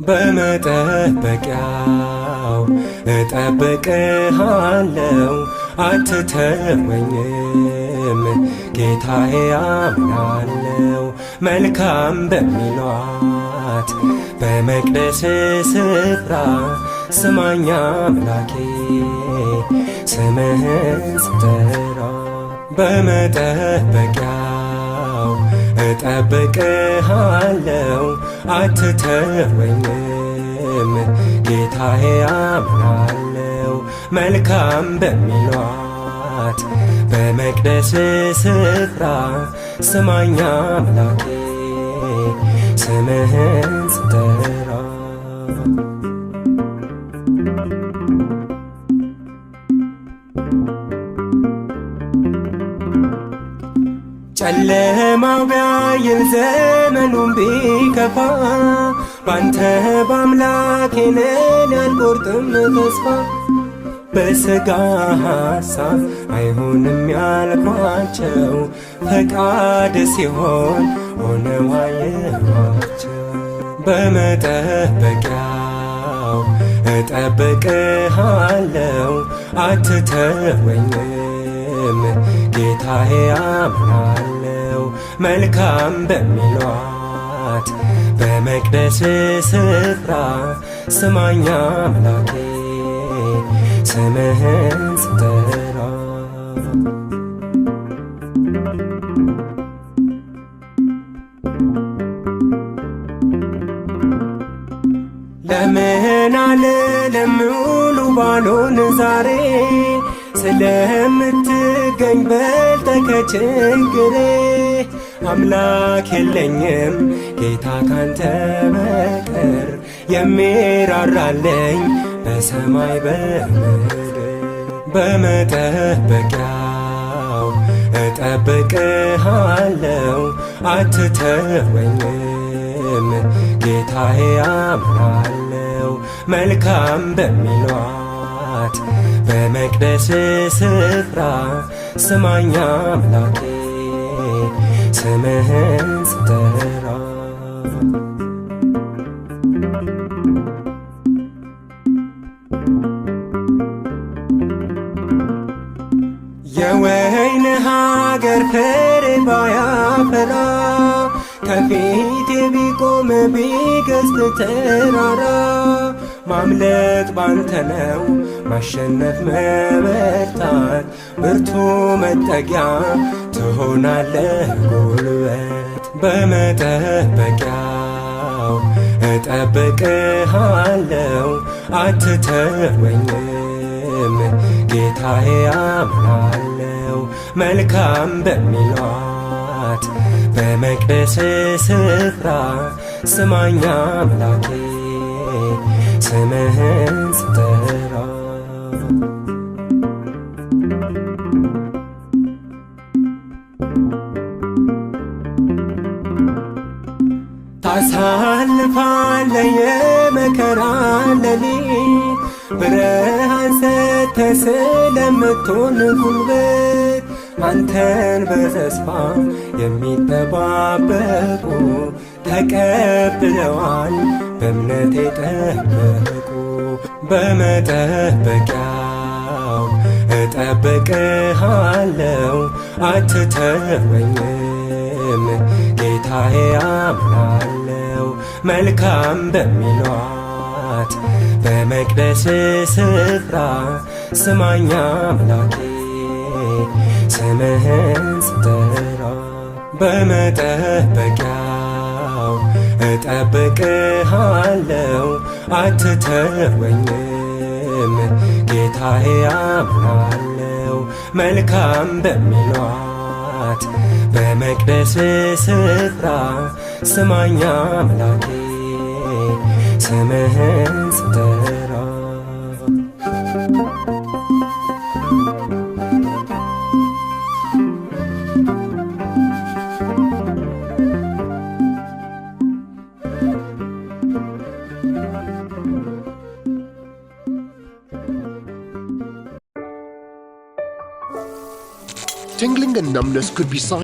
በመጠበቂያው እጠብቅሃለው አትተወኝም ጌታዬ አምናለው መልካም በሚሏት በመቅደስ ስፍራ ስማኝ አምላኬ ስምህን ስጠራ በመጠበቂያው እጠብቅሃለው አትተወኝም ጌታዬ አምናለው መልካም በሚሏት በመቅደስ ስፍራ ስማኝ አምላኬ ስምህን ስጠራ ጨለማው ቢያይል ዘመኑን ቢከፋ ባንተ በአምላኬ ነኝ አልቆርጥም ተስፋ በሥጋ ሐሳብ አይሆንም ያልኳቸው ፈቃድ ሲሆን ሆነው አየኋቸው በመጠበቂያው እጠብቅሃለው አትተወኝም ጌታዬ አምናለው መልካም በሚሏት በመቅደስ ስፍራ ስማኝ አምላኬ ስምህን ስጠራ ለምን አልልም ሙሉ ባልሆን ዛሬ ስለምትገኝ በልጠ ከችግሬ አምላክ የለኝም ጌታ ካንተ በቀር የሚራራልኝ በሰማይ በምድር በመጠበቂያው እጠብቅሃለው አትተወኝም ጌታዬ አምናለው መልካም በሚሏት በመቅደስ ስፍራ ስማኝ አምላኬ ስምህን ስጠራ የወይን ሀገር ፍሬ ባያፈራ ከፊቴ ቢቆም ቢገዝፍ ተራራ ማምለጥ ባንተ ነው ማሸነፍ መበርታት ብርቱ መጠጊያ ትሆናለህ ጉልበት በመጠበቂያው እጠብቅሃለው አትተወኝም ጌታዬ አምናለው መልካም በሚሏት በመቅደስ ስፍራ ስማኝ አምላኬ ስምህን ስጠራ ታሳልፋለህ የመከራ ሌሊት ብርሃን ሰጥተህ ስለምትሆን ጉልበት አንተን በተስፋ የሚጠባበቁ ተቀብለዋል በእምነት የጠበቁ በመጠበቂያው እጠብቅሃለው አትተወኝም ጌታዬ አምናለው መልካም በሚሏት በመቅደስ ስፍራ ስማኝ አምላኬ ስምህን ስጠራ በመጠበቂያው እጠብቅሃለው አትተወኝም ጌታዬ አምናለው መልካም በሚሏት በመቅደስ ስፍራ ስማኝ አምላኬ ስምህን ስጠራ Tingling and numbness could be signs